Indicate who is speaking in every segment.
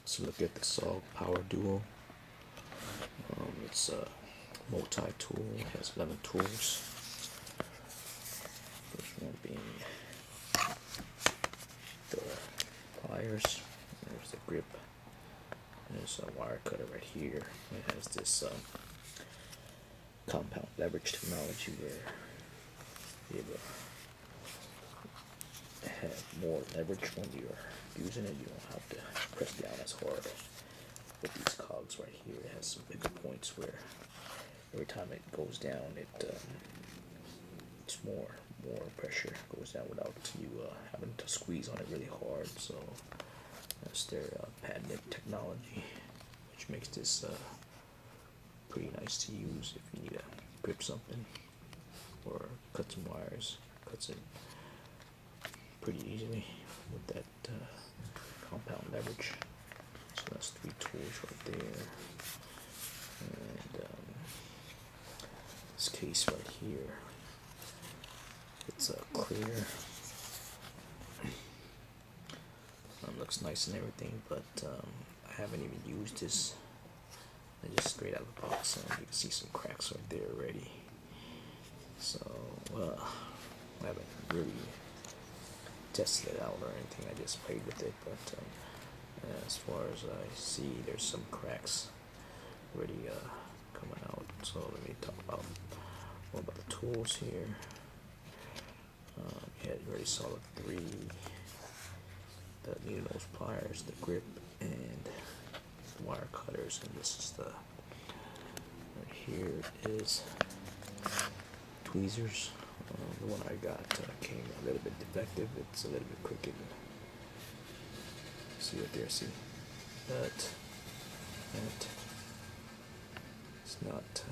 Speaker 1: Let's look at the SOG Power Duo. It's a multi-tool. It has 11 tools. First one being the pliers. There's the grip. There's a wire cutter right here. It has this compound leverage technology where you have more leverage when you're using it. You don't have to press down as hard. With these cogs right here, it has some bigger points where every time it goes down, it's more pressure goes down without you having to squeeze on it really hard. So that's their patented technology, which makes this pretty nice to use if you need to grip something or cut some wires. Cuts it pretty easily with that compound leverage. So that's 3 tools right there. And this case right here, it's clear. Looks nice and everything, but I haven't even used this. I just straight out of the box, and you can see some cracks right there already. So I haven't really tested it out or anything. I just played with it, but as far as I see, there's some cracks already coming out. So let me talk about more about the tools here. You already saw the 3 needle nose pliers, the grip, and the wire cutters, and this is the right here is tweezers. The one I got came a little bit defective. It's a little bit crooked. See right there, see that it's not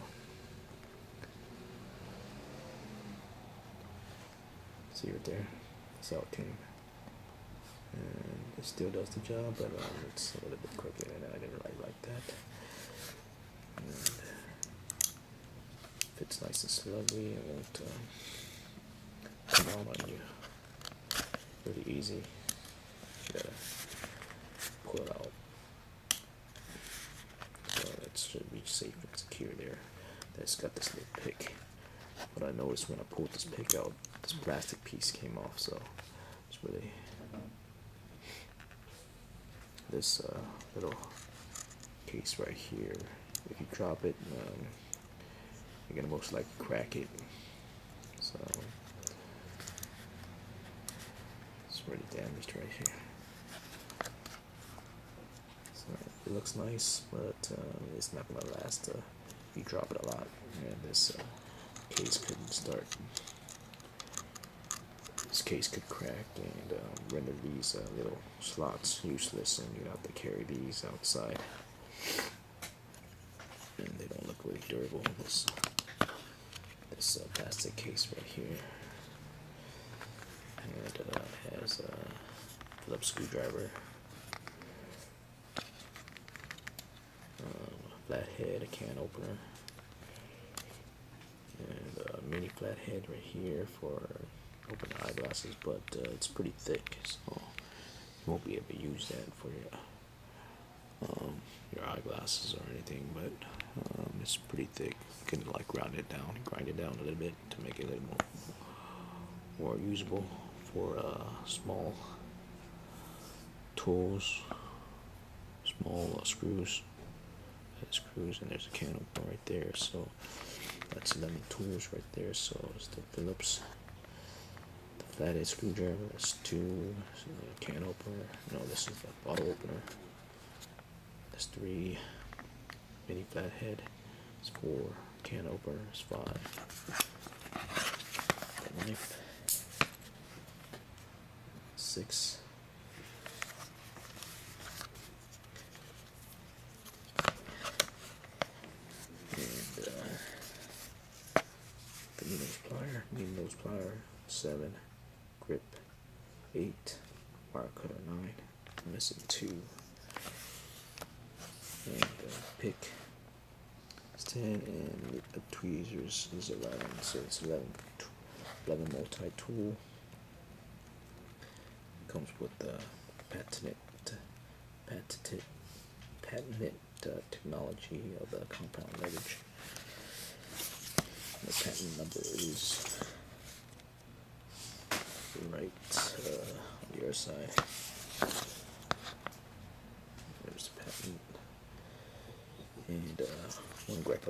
Speaker 1: see right there, that's how it came, and it still does the job, but it's a little bit crooked, and I didn't really like that. And fits nice and snugly. It won't come out on you. Really easy. You gotta pull it out. So that should be safe and secure there. That's got this little pick. But I noticed when I pulled this pick out, this plastic piece came off. So it's really this little case right here. If you drop it, you're gonna most likely crack it. So it's already damaged right here. So it looks nice, but it's not gonna last if you drop it a lot. And this case could start. This case could crack and render these little slots useless, and you have to carry these outside. And they don't look really durable. This plastic case right here, and it has a Phillips screwdriver, a flathead, a can opener, and a mini flathead right here for opening eyeglasses, but it's pretty thick, so you won't be able to use that for your eyeglasses or anything, but it's pretty thick. You can like grind it down a little bit to make it a little more usable for small tools, small screws. And there's a can opener right there. So that's 11 tools right there. So it's the Phillips, the flathead screwdriver. That's 2. So the can opener. No, this is the bottle opener. That's 3. Mini flathead. It's 4. Can opener is 5. The knife. 6. And the needle nose plier, 7. Grip, 8. Wire cutter, 9. I'm missing 2. And pick is 10, and the tweezers is 11. So it's 11 multi-tool. Comes with the patented patented technology of the compound leverage. The patent number is right on the other side. There's the patent. And one gripe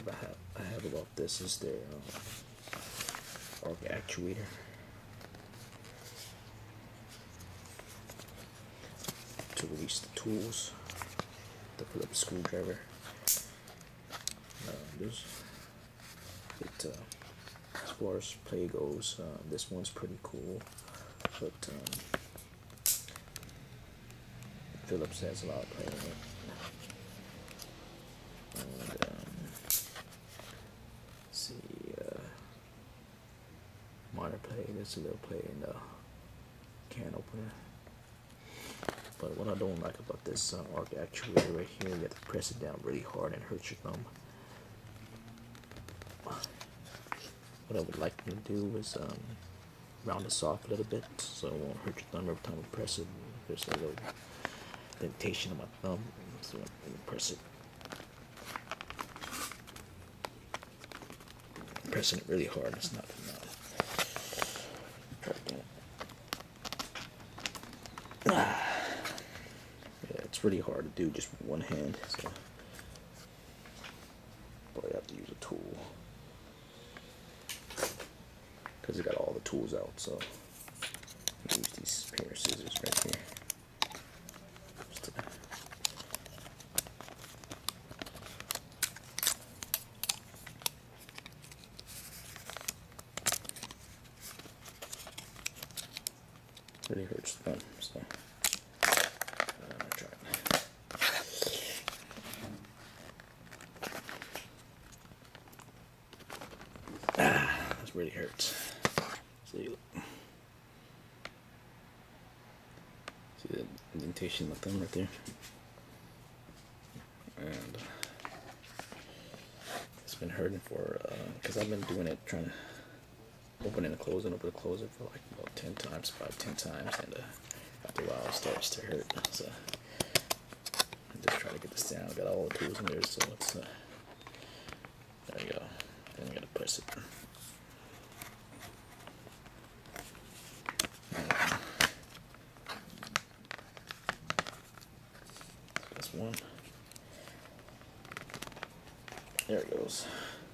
Speaker 1: I have about this is their arc actuator. To release the tools, the Phillips screwdriver. As far as play goes, this one's pretty cool, but Phillips has a lot of play in it. And see, minor play. There's a little play in the can opener. But what I don't like about this arc actuator right here, you have to press it down really hard and it hurts your thumb. What I would like to do is round this off a little bit so it won't hurt your thumb every time you press it. There's a little indentation on my thumb, so when you press it, I'm pressing it really hard. It's not enough. Try again. Yeah, it's really hard to do just with one hand, so but I have to use a tool because it got all the tools out. So I use these pair of scissors right here. Really hurts the thumb, so I'm gonna try it. This really hurts. See the indentation in the thumb right there, and it's been hurting for because I've been doing it, trying to open and close it, for like about 10 times, 5-10 times, and after a while it starts to hurt. So I'm just trying to get this down. I got all the tools in there, so it's there you go. Then I gotta press it. That's one. There it goes.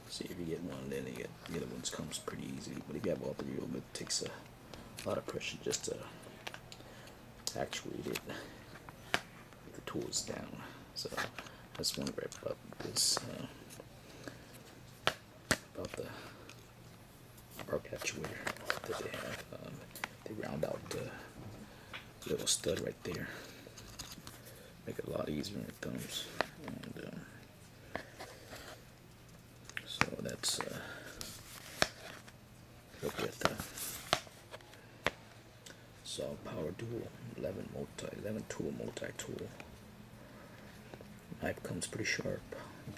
Speaker 1: See, if you get one, then you get the other ones comes pretty easy. But if you have all three of them, it takes a lot of pressure just to actuate it. Get the tools down. So that's one gripe about this, about the arc actuator that they have. They round out the little stud right there, make it a lot easier on your thumbs. And so that's look at the SOG Power Duo 11 tool multi-tool. Knife comes pretty sharp.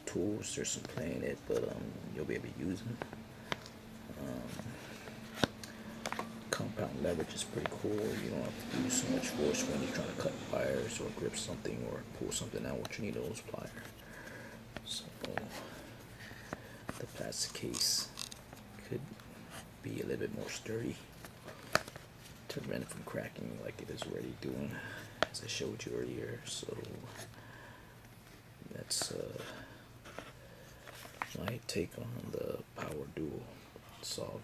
Speaker 1: Tools, there's some play in it, but you'll be able to use them. Compound leverage is pretty cool. You don't have to use so much force when you're trying to cut wires or grip something or pull something out, which you need those pliers. So the plastic case could be a little bit more sturdy to prevent it from cracking like it is already doing, as I showed you earlier. So that's my take on the Power Duo SOG.